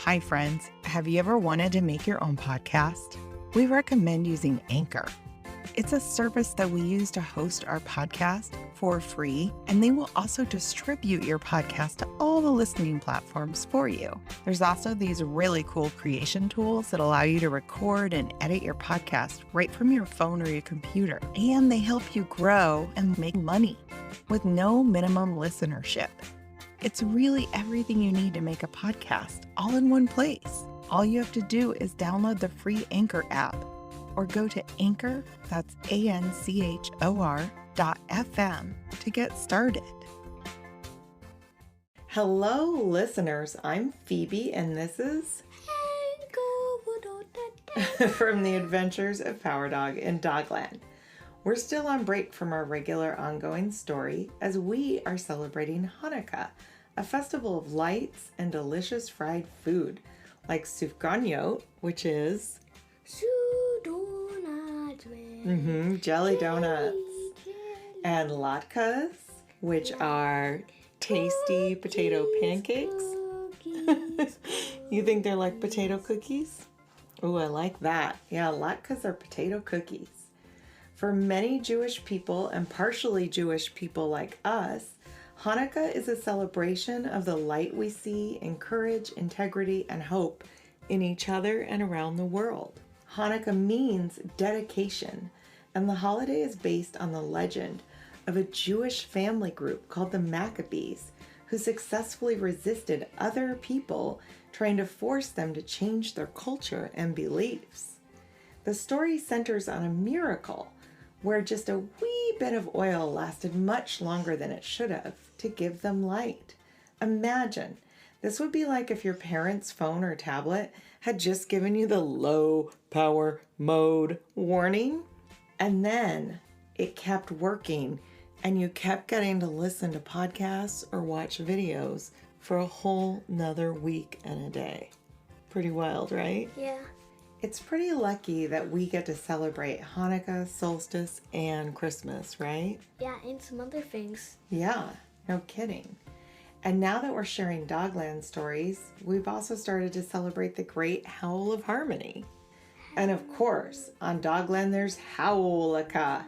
Hi, friends. Have you ever wanted to make your own podcast? We recommend using Anchor. It's a service that we use to host our podcast for free, and they will also distribute your podcast to all the listening platforms for you. There's also these really cool creation tools that allow you to record and edit your podcast right from your phone or your computer, and they help you grow and make money with no minimum listenership. It's really everything you need to make a podcast, all in one place. All you have to do is download the free Anchor app or go to Anchor, that's ANCHOR.FM to get started. Hello, listeners. I'm Phoebe, and this is from the Adventures of Power Dog in Dogland. We're still on break from our regular ongoing story as we are celebrating Hanukkah, a festival of lights and delicious fried food like sufganiyot, which is jelly donuts, and latkes, which are tasty potato pancakes. You think they're like potato cookies? Ooh, I like that. Yeah, latkes are potato cookies. For many Jewish people and partially Jewish people like us, Hanukkah is a celebration of the light we see in courage, integrity, and hope in each other and around the world. Hanukkah means dedication, and the holiday is based on the legend of a Jewish family group called the Maccabees, who successfully resisted other people trying to force them to change their culture and beliefs. The story centers on a miracle where just a wee bit of oil lasted much longer than it should have to give them light. Imagine, this would be like if your parents' phone or tablet had just given you the low power mode warning, and then it kept working and you kept getting to listen to podcasts or watch videos for a whole nother week and a day. Pretty wild, right? Yeah. It's pretty lucky that we get to celebrate Hanukkah, solstice, and Christmas, right? Yeah, and some other things. Yeah, no kidding. And now that we're sharing Dogland stories, we've also started to celebrate the great Howl of Harmony. And of course, on Dogland there's Howl-ukkah,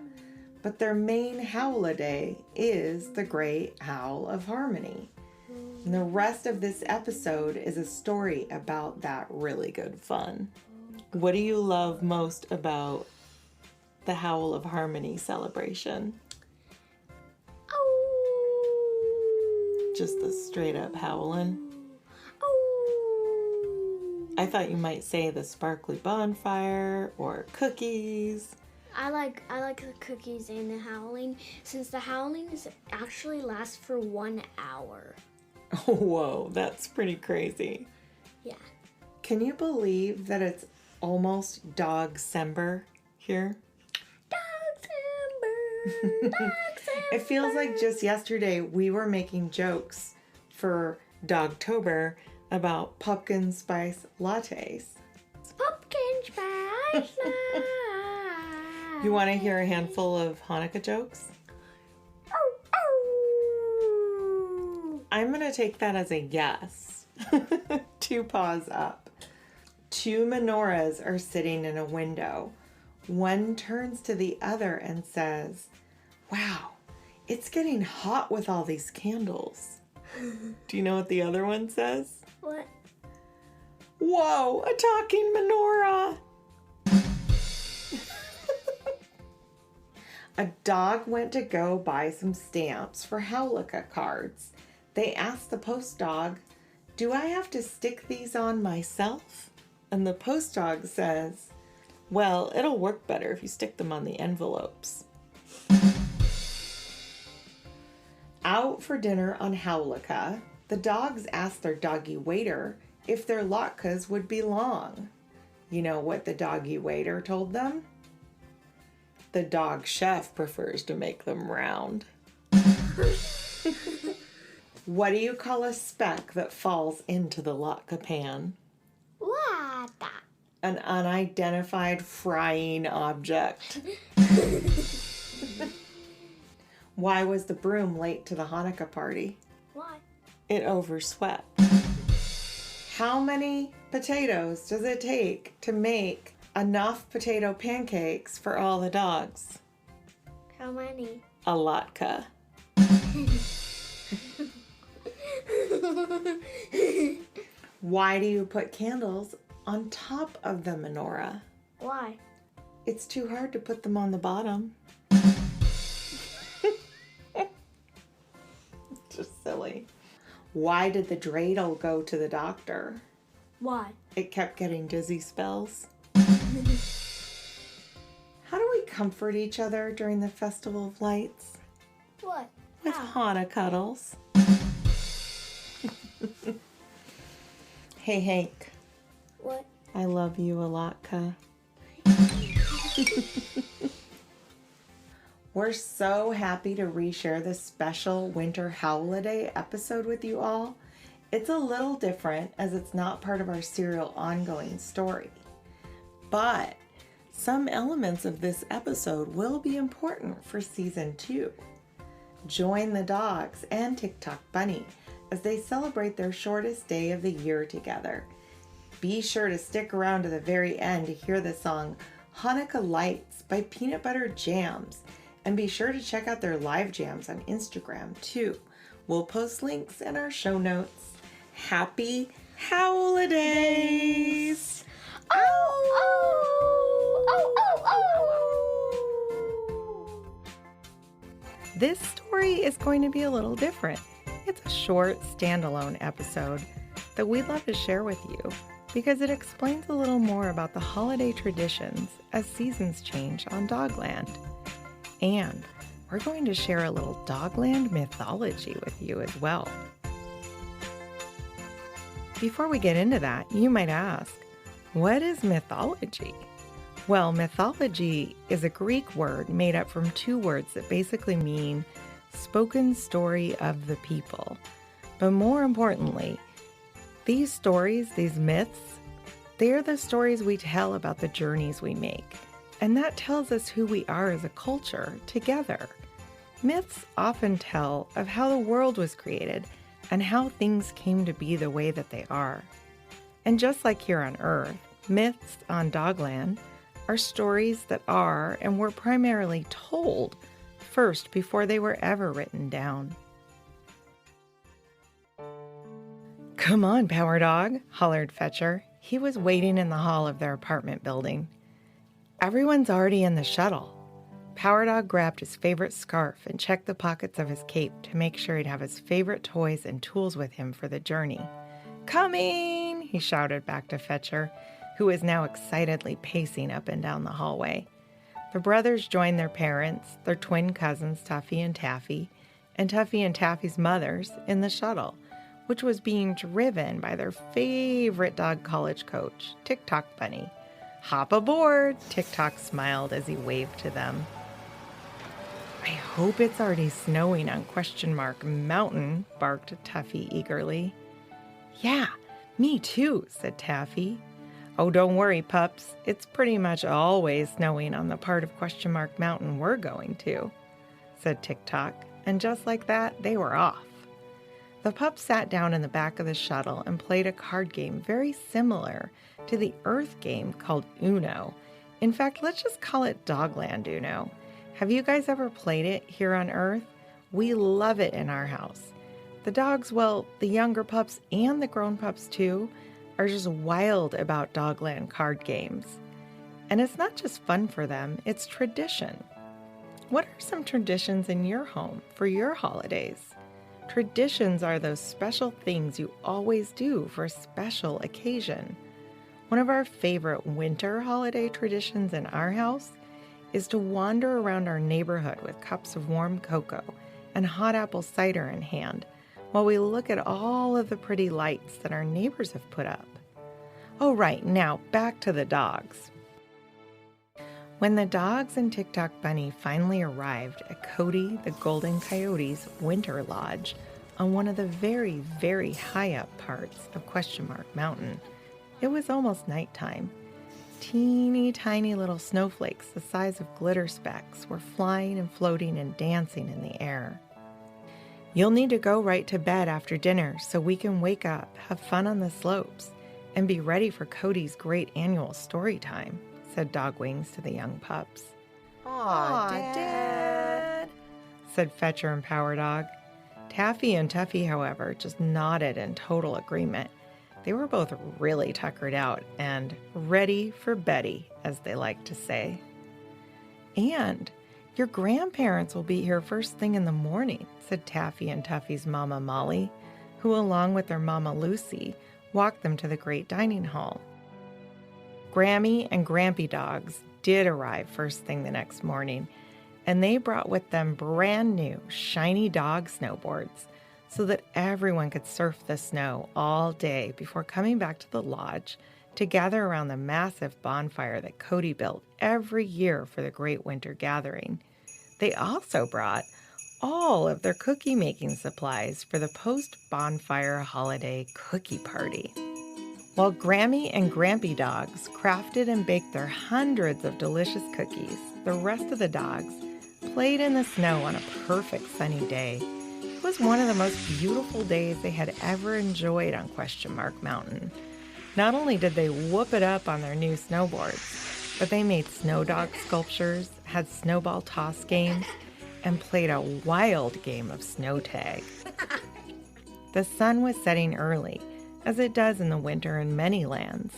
but their main Howliday is the great Howl of Harmony. And the rest of this episode is a story about that really good fun. What do you love most about the Howl of Harmony celebration? Oh. Just the straight up howling? Oh. I thought you might say the sparkly bonfire or cookies. I like the cookies and the howling, since the howling actually lasts for 1 hour. Oh, whoa, that's pretty crazy. Yeah. Can you believe that it's almost Dog-cember here? Dog-cember. It feels like just yesterday we were making jokes for Dogtober about pumpkin spice lattes. Pumpkin spice latte. You want to hear a handful of Hanukkah jokes? I'm going to take that as a yes. 2 paws up. 2 menorahs are sitting in a window. One turns to the other and says, "Wow, it's getting hot with all these candles." Do you know what the other one says? What? "Whoa, a talking menorah." A dog went to go buy some stamps for Howlukkah cards. They asked the post dog, "Do I have to stick these on myself?" And the post dog says, "Well, it'll work better if you stick them on the envelopes." Out for dinner on Howlukkah, the dogs asked their doggy waiter if their latkes would be long. You know what the doggy waiter told them? The dog chef prefers to make them round. What do you call a speck that falls into the latke pan? What? An unidentified frying object. Why was the broom late to the Hanukkah party? Why? It overswept. How many potatoes does it take to make enough potato pancakes for all the dogs? How many? A latke. Why do you put candles on top of the menorah? Why? It's too hard to put them on the bottom. Just silly. Why did the dreidel go to the doctor? Why? It kept getting dizzy spells. How do we comfort each other during the Festival of Lights? What? With How? Hanukkah cuddles. Hey, Hank. What? I love you a lot, We're so happy to reshare this special Winter Howliday episode with you all. It's a little different as it's not part of our serial ongoing story. But some elements of this episode will be important for season 2. Join the dogs and TikTok Bunny as they celebrate their shortest day of the year together. Be sure to stick around to the very end to hear the song Hanukkah Lights by Peanut Butter Jams, and be sure to check out their live jams on Instagram too. We'll post links in our show notes. Happy Howlidays! This story is going to be a little different. It's a short, standalone episode that we'd love to share with you because it explains a little more about the holiday traditions as seasons change on Dogland. And we're going to share a little Dogland mythology with you as well. Before we get into that, you might ask, what is mythology? Well, mythology is a Greek word made up from 2 words that basically mean spoken story of the people. But more importantly, these stories, these myths, they're the stories we tell about the journeys we make. And that tells us who we are as a culture together. Myths often tell of how the world was created and how things came to be the way that they are. And just like here on Earth, myths on Dogland are stories that are and were primarily told first before they were ever written down. "Come on, Power Dog," hollered Fetcher. He was waiting in the hall of their apartment building. "Everyone's already in the shuttle." Power Dog grabbed his favorite scarf and checked the pockets of his cape to make sure he'd have his favorite toys and tools with him for the journey. "Coming!" he shouted back to Fetcher, who was now excitedly pacing up and down the hallway. The brothers joined their parents, their twin cousins Tuffy and Taffy and Taffy's mothers in the shuttle, which was being driven by their favorite dog college coach, TikTok Bunny. "Hop aboard," TikTok smiled as he waved to them. "I hope it's already snowing on ? Mountain, barked Tuffy eagerly. "Yeah, me too," said Taffy. "Oh, don't worry, pups. It's pretty much always snowing on the part of ? Mountain we're going to," said TikTok, and just like that, they were off. The pups sat down in the back of the shuttle and played a card game very similar to the Earth game called Uno. In fact, let's just call it Dogland Uno. Have you guys ever played it here on Earth? We love it in our house. The dogs, well, the younger pups and the grown pups too, are just wild about Dogland card games. And it's not just fun for them, it's tradition. What are some traditions in your home for your holidays? Traditions are those special things you always do for a special occasion. One of our favorite winter holiday traditions in our house is to wander around our neighborhood with cups of warm cocoa and hot apple cider in hand while we look at all of the pretty lights that our neighbors have put up. Oh, right, now back to the dogs. When the dogs and TikTok Bunny finally arrived at Cody the Golden Coyote's winter lodge on one of the very, very high up parts of ? Mountain, it was almost nighttime. Teeny tiny little snowflakes the size of glitter specks were flying and floating and dancing in the air. You'll need to go right to bed after dinner so we can wake up, have fun on the slopes, and be ready for Cody's great annual story time, said Dog Wings to the young pups. Aw, Dad, said Fetcher and Power Dog. Taffy and Tuffy, however, just nodded in total agreement. They were both really tuckered out and ready for Betty, as they like to say. And your grandparents will be here first thing in the morning, said Taffy and Tuffy's Mama Molly, who, along with their Mama Lucy, walked them to the great dining hall. Grammy and Grampy dogs did arrive first thing the next morning, and they brought with them brand new, shiny dog snowboards so that everyone could surf the snow all day before coming back to the lodge to gather around the massive bonfire that Cody built every year for the great winter gathering. They also brought all of their cookie-making supplies for the post-bonfire holiday cookie party. While Grammy and Grampy dogs crafted and baked their hundreds of delicious cookies, the rest of the dogs played in the snow on a perfect sunny day. It was one of the most beautiful days they had ever enjoyed on Question Mark Mountain. Not only did they whoop it up on their new snowboards, but they made snow dog sculptures, had snowball toss games, and played a wild game of snow tag. The sun was setting early, as it does in the winter in many lands,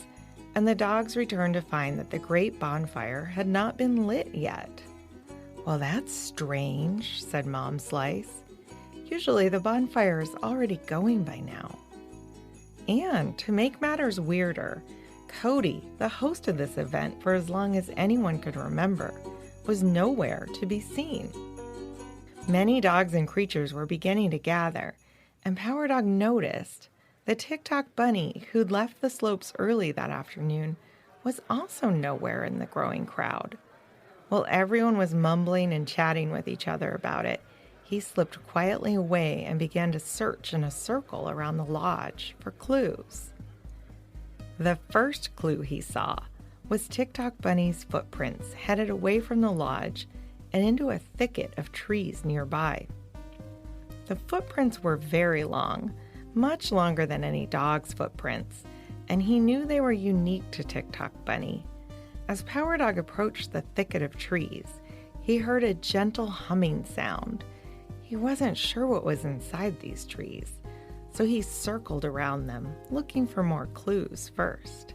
and the dogs returned to find that the great bonfire had not been lit yet. "Well, that's strange," said Mom Slice. "Usually the bonfire is already going by now." And to make matters weirder, Cody, the host of this event for as long as anyone could remember, was nowhere to be seen. Many dogs and creatures were beginning to gather, and Power Dog noticed the Tick-Tock Bunny, who'd left the slopes early that afternoon, was also nowhere in the growing crowd. While everyone was mumbling and chatting with each other about it, he slipped quietly away and began to search in a circle around the lodge for clues. The first clue he saw was Tick-Tock Bunny's footprints headed away from the lodge and into a thicket of trees nearby. The footprints were very long, much longer than any dog's footprints, and he knew they were unique to Tick-Tock Bunny. As Power Dog approached the thicket of trees, he heard a gentle humming sound. He wasn't sure what was inside these trees, so he circled around them, looking for more clues first.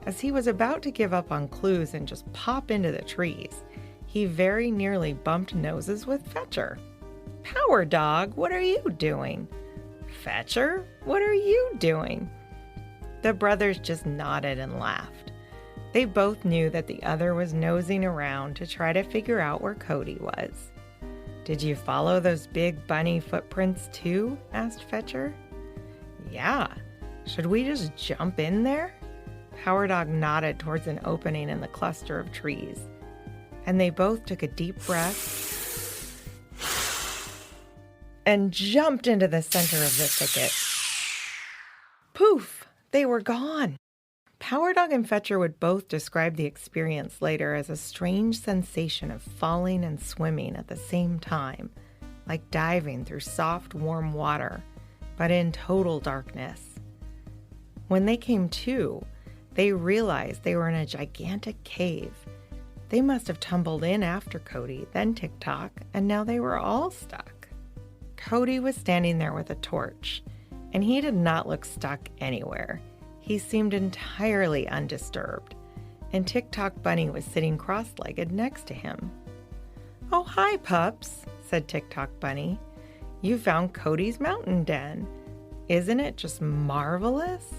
As he was about to give up on clues and just pop into the trees, he very nearly bumped noses with Fetcher. "Power Dog, what are you doing?" "Fetcher, what are you doing?" The brothers just nodded and laughed. They both knew that the other was nosing around to try to figure out where Cody was. "Did you follow those big bunny footprints too?" asked Fetcher. "Yeah. Should we just jump in there?" Power Dog nodded towards an opening in the cluster of trees, and they both took a deep breath and jumped into the center of the thicket. Poof! They were gone. Power Dog and Fetcher would both describe the experience later as a strange sensation of falling and swimming at the same time, like diving through soft, warm water, but in total darkness. When they came to, they realized they were in a gigantic cave. They must have tumbled in after Cody, then Tick-Tock, and now they were all stuck. Cody was standing there with a torch, and he did not look stuck anywhere. He seemed entirely undisturbed, and Tick-Tock Bunny was sitting cross-legged next to him. "Oh, hi, pups," said Tick-Tock Bunny. "You found Cody's mountain den. Isn't it just marvelous?"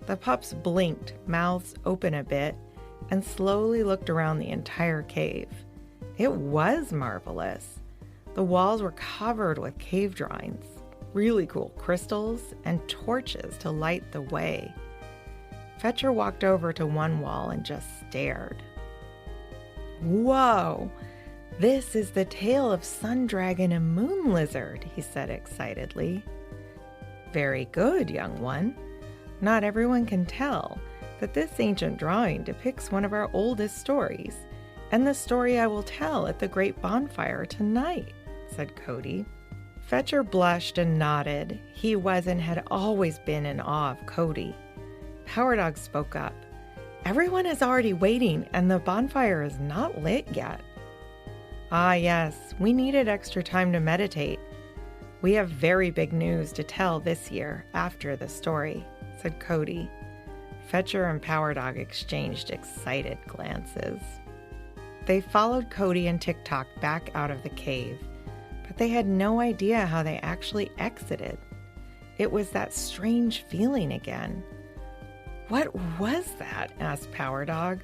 The pups blinked, mouths open a bit, and slowly looked around the entire cave. It was marvelous. The walls were covered with cave drawings, really cool crystals, and torches to light the way. Fetcher walked over to one wall and just stared. "Whoa! This is the tale of Sun Dragon and Moon Lizard," he said excitedly. "Very good, young one. Not everyone can tell that this ancient drawing depicts one of our oldest stories, and the story I will tell at the great bonfire tonight," said Cody. Fetcher blushed and nodded. He was and had always been in awe of Cody. Power Dog spoke up. Everyone is already waiting, and the bonfire is not lit yet. Ah, yes, we needed extra time to meditate. We have very big news to tell this year after the story, said Cody. Fetcher and Power Dog exchanged excited glances. They followed Cody and TikTok back out of the cave, but they had no idea how they actually exited. It was that strange feeling again. What was that? Asked Power Dog.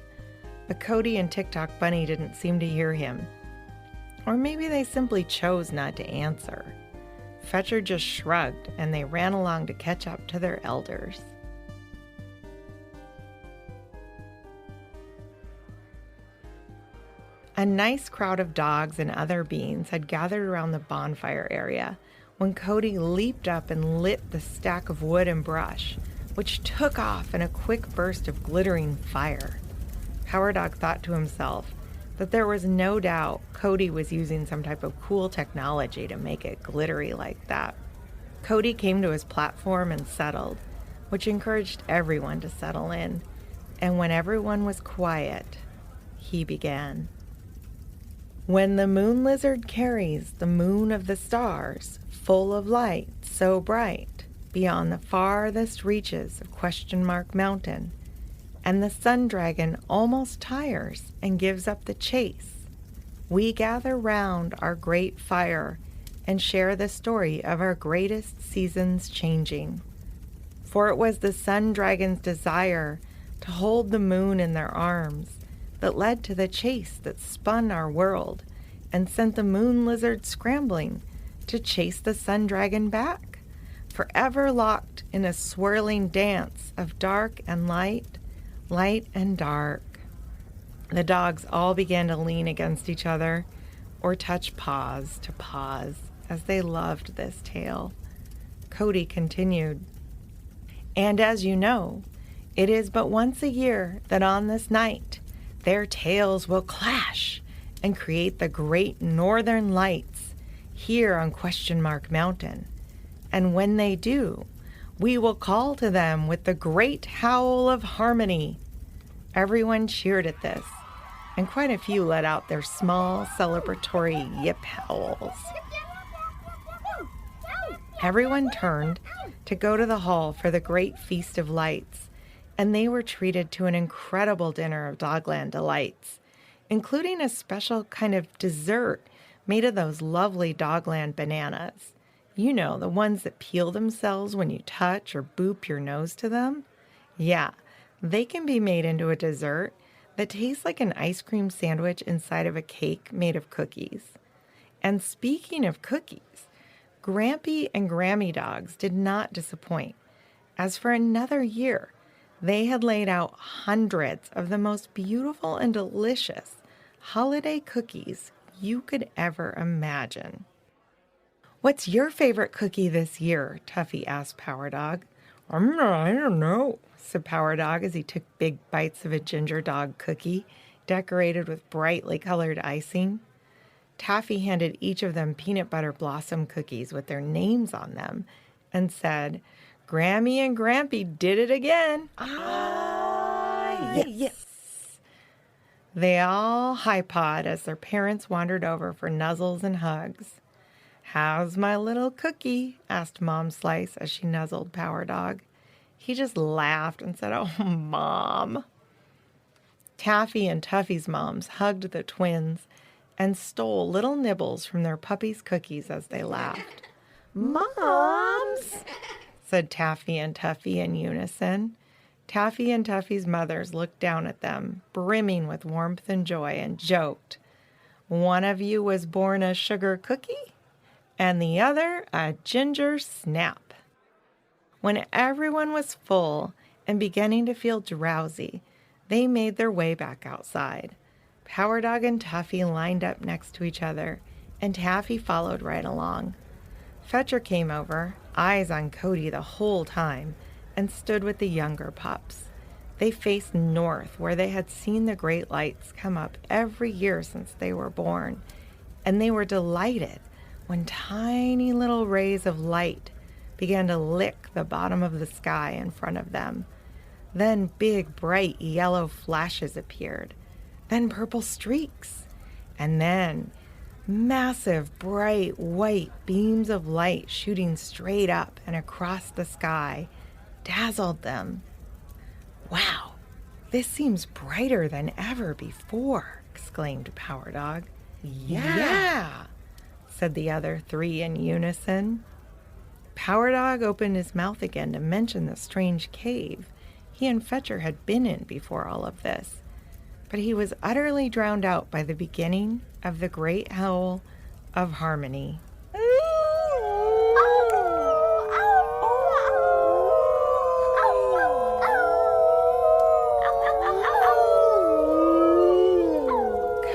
But Cody and TikTok Bunny didn't seem to hear him. Or maybe they simply chose not to answer. Fetcher just shrugged, and they ran along to catch up to their elders. A nice crowd of dogs and other beings had gathered around the bonfire area when Cody leaped up and lit the stack of wood and brush, which took off in a quick burst of glittering fire. Power Dog thought to himself that there was no doubt Cody was using some type of cool technology to make it glittery like that. Cody came to his platform and settled, which encouraged everyone to settle in. And when everyone was quiet, he began. When the moon lizard carries the moon of the stars, full of light so bright, beyond the farthest reaches of Question Mark Mountain, and the sun dragon almost tires and gives up the chase, we gather round our great fire and share the story of our greatest seasons changing. For it was the sun dragon's desire to hold the moon in their arms that led to the chase that spun our world and sent the moon lizard scrambling to chase the sun dragon back, forever locked in a swirling dance of dark and light, light and dark. The dogs all began to lean against each other or touch paws to paws as they loved this tale. Cody continued, and as you know, it is but once a year that on this night their tails will clash and create the great northern lights here on Question Mark Mountain. And when they do, we will call to them with the great howl of harmony. Everyone cheered at this, and quite a few let out their small celebratory yip howls. Everyone turned to go to the hall for the great Feast of Lights, and they were treated to an incredible dinner of Dogland delights, including a special kind of dessert made of those lovely Dogland bananas. You know, the ones that peel themselves when you touch or boop your nose to them? Yeah, they can be made into a dessert that tastes like an ice cream sandwich inside of a cake made of cookies. And speaking of cookies, Grampy and Grammy dogs did not disappoint, as for another year, they had laid out hundreds of the most beautiful and delicious holiday cookies you could ever imagine. What's your favorite cookie this year? Tuffy asked Power Dog. I don't know, said Power Dog as he took big bites of a ginger dog cookie decorated with brightly colored icing. Taffy handed each of them peanut butter blossom cookies with their names on them and said, Grammy and Grampy did it again. Yes. They all high-pawed as their parents wandered over for nuzzles and hugs. How's my little cookie? Asked Mom Slice as she nuzzled Power Dog. He just laughed and said, oh, Mom. Taffy and Tuffy's moms hugged the twins and stole little nibbles from their puppies' cookies as they laughed. Moms, said Taffy and Tuffy in unison. Taffy and Tuffy's mothers looked down at them, brimming with warmth and joy, and joked, one of you was born a sugar cookie, and the other a ginger snap. When everyone was full and beginning to feel drowsy, they made their way back outside. Power Dog and Tuffy lined up next to each other, and Taffy followed right along. Fetcher came over, eyes on Cody the whole time, and stood with the younger pups. They faced north, where they had seen the great lights come up every year since they were born, and they were delighted when tiny little rays of light began to lick the bottom of the sky in front of them. Then big, bright yellow flashes appeared, then purple streaks, and then massive, bright, white beams of light shooting straight up and across the sky dazzled them. "Wow, this seems brighter than ever before," exclaimed Power Dog. Yeah, said the other three in unison. Power Dog opened his mouth again to mention the strange cave he and Fetcher had been in before all of this, but he was utterly drowned out by the beginning of the great howl of harmony.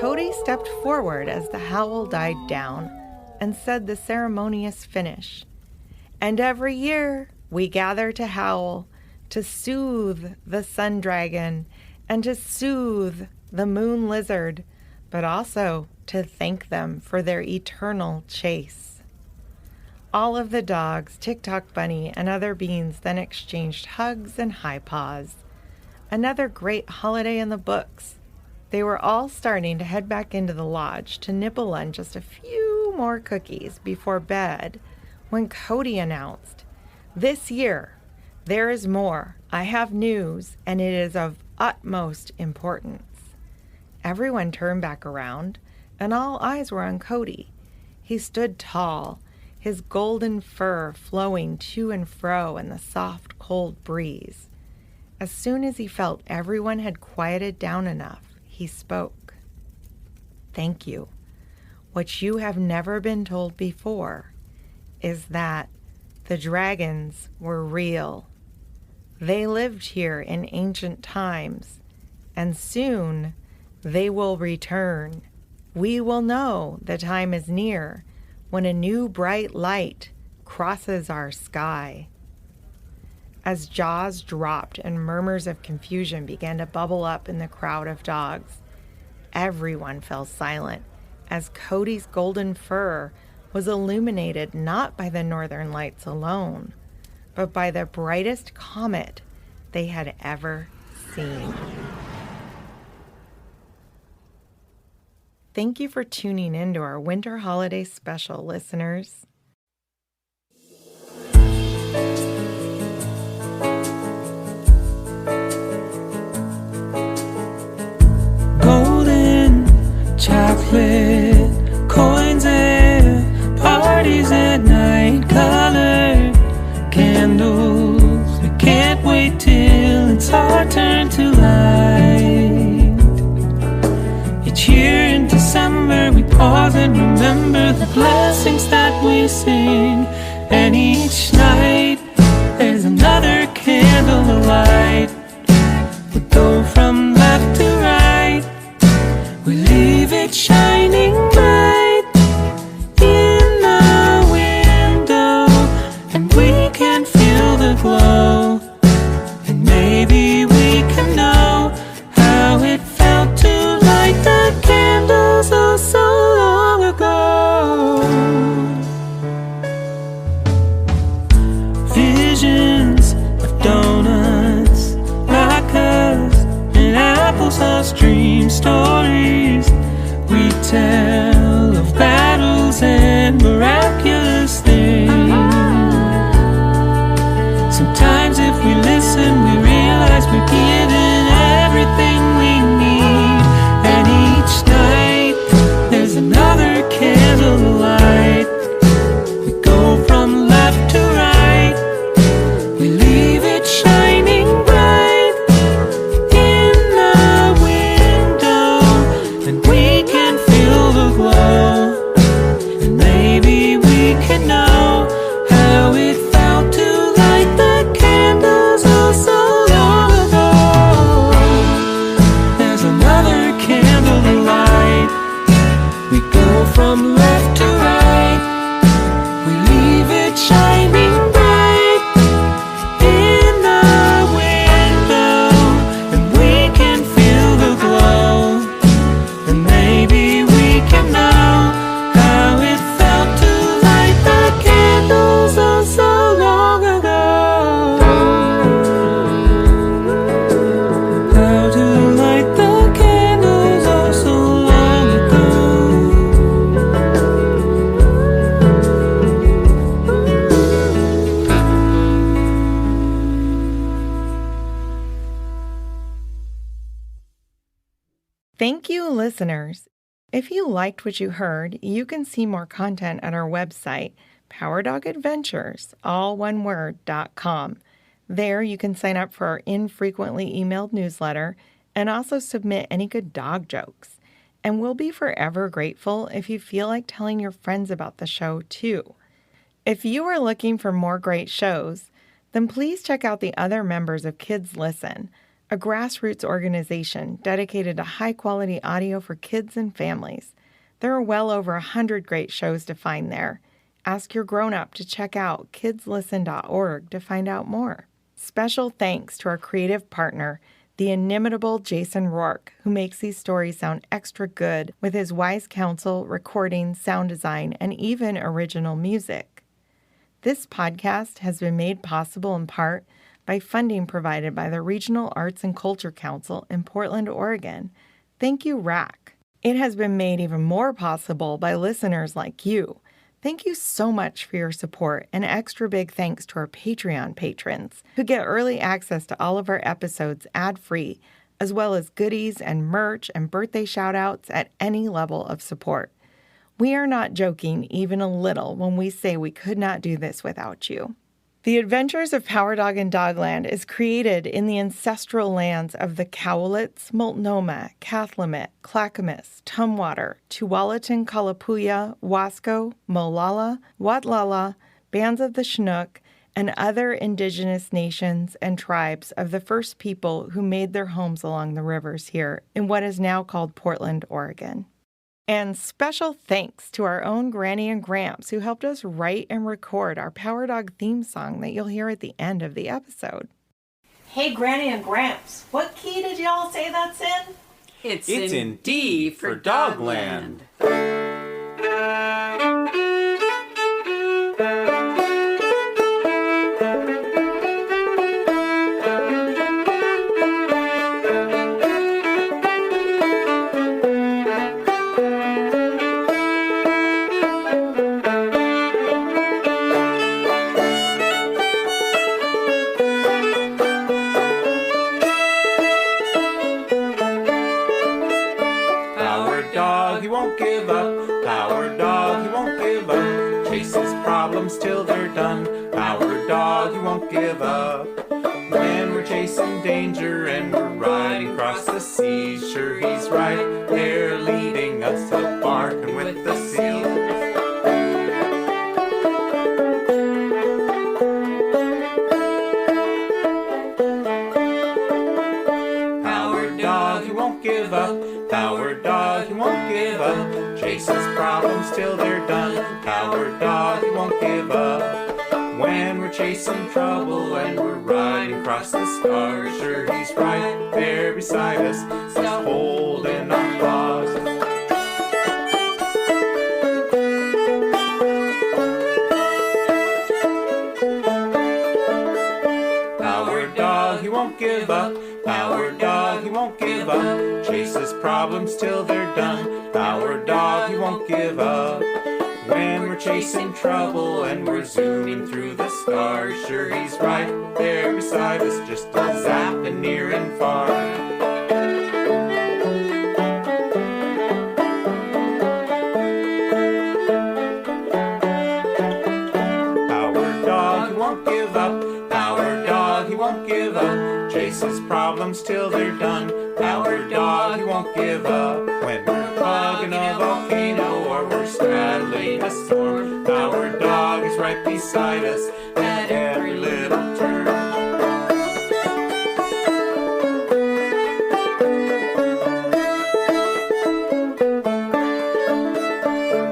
Cody stepped forward as the howl died down and said the ceremonious finish. "And every year we gather to howl, to soothe the sun dragon and to soothe the moon lizard, but also to thank them for their eternal chase." All of the dogs, Tick-Tock Bunny, and other beans then exchanged hugs and high paws. Another great holiday in the books. They were all starting to head back into the lodge to nibble on just a few more cookies before bed when Cody announced, "This year, there is more. I have news, and it is of utmost importance." Everyone turned back around, and all eyes were on Cody. He stood tall, his golden fur flowing to and fro in the soft, cold breeze. As soon as he felt everyone had quieted down enough, he spoke. "Thank you. What you have never been told before is that the dragons were real. They lived here in ancient times, and soon they will return. We will know the time is near when a new bright light crosses our sky." As jaws dropped and murmurs of confusion began to bubble up in the crowd of dogs, everyone fell silent as Cody's golden fur was illuminated not by the northern lights alone, but by the brightest comet they had ever seen. Thank you for tuning in to our Winter Holiday Special, listeners. Chocolate, coins and parties at night, colored candles. We can't wait till it's our turn to light. Each year in December we pause and remember the blessings that we sing. And each night there's another candle to light. We go from left to right, we leave it shining bright in the window, and we can feel the glow. And maybe we can know how it felt to light the candles oh so long ago. Visions of donuts, latkes, and applesauce, dream stories we tell of battles and miraculous things. Sometimes if we listen, we realize we're given everything we need. And each night there's another candle to light. We go from left to right, we leave it shining bright in the window, and we can feel the glow. Thank you, listeners. If you liked what you heard, you can see more content at our website, PowerDogAdventures, all one word, .com. There you can sign up for our infrequently emailed newsletter and also submit any good dog jokes. And we'll be forever grateful if you feel like telling your friends about the show too. If you are looking for more great shows, then please check out the other members of Kids Listen, a grassroots organization dedicated to high-quality audio for kids and families. There are well over 100 great shows to find there. Ask your grown-up to check out kidslisten.org to find out more. Special thanks to our creative partner, the inimitable Jason Rourke, who makes these stories sound extra good with his wise counsel, recording, sound design, and even original music. This podcast has been made possible in part by funding provided by the Regional Arts and Culture Council in Portland, Oregon. Thank you, RAC. It has been made even more possible by listeners like you. Thank you so much for your support, and extra big thanks to our Patreon patrons who get early access to all of our episodes ad-free, as well as goodies and merch and birthday shout-outs at any level of support. We are not joking even a little when we say we could not do this without you. The Adventures of Power Dog and Dogland is created in the ancestral lands of the Cowlitz, Multnomah, Kathlamet, Clackamas, Tumwater, Tualatin Kalapuya, Wasco, Molalla, Watlala, bands of the Chinook, and other indigenous nations and tribes of the first people who made their homes along the rivers here in what is now called Portland, Oregon. And special thanks to our own Granny and Gramps who helped us write and record our Power Dog theme song that you'll hear at the end of the episode. Hey, Granny and Gramps, what key did y'all say that's in? It's in D for Dogland. Till they're done. Power dog, he won't give up. When we're chasing danger and we're riding across the seas, sure he's right there leading us up, barking with the seals. Power dog, he won't give up. Power dog, he won't give up. Chases problems till they're done. Power dog, he won't give up. When we're chasing trouble and we're riding across the stars, sure he's right there beside us, just holding our paws. Power dog, he won't give up. Power dog, he won't give up. Chases problems till they're done. Power dog, he won't give up. When we're chasing trouble and we're zooming through the stars, sure he's right there beside us, just a zapping near and far. Power dog, he won't give up. Power dog, he won't give up. Chases problems till they're done. Power dog, he won't give up. When we're plugging a volcano or we're straddling a storm, Power dog is right beside us at every little turn.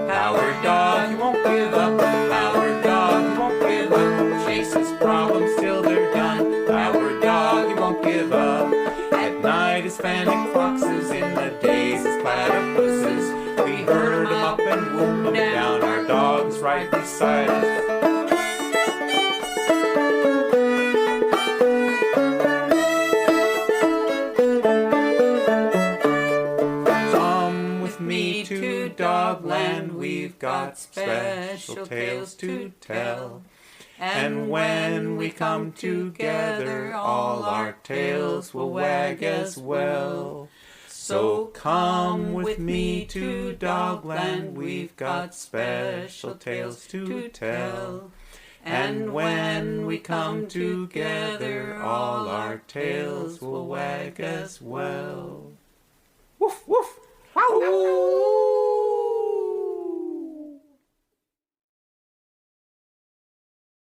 Power dog, he won't give up. Power dog, he won't give up. Chases problems till they're done. Power dog, he won't give up. At night Hispanic foxes, in the days as platypuses. We herd them up and whoop them down. Our dog's right beside us. Come with me to Dogland. We've got special tales to tell. And when we come together, all our tails will wag as well. So come with me to Dogland, we've got special tales to tell. And when we come together, all our tails will wag as well. Woof, woof, wow.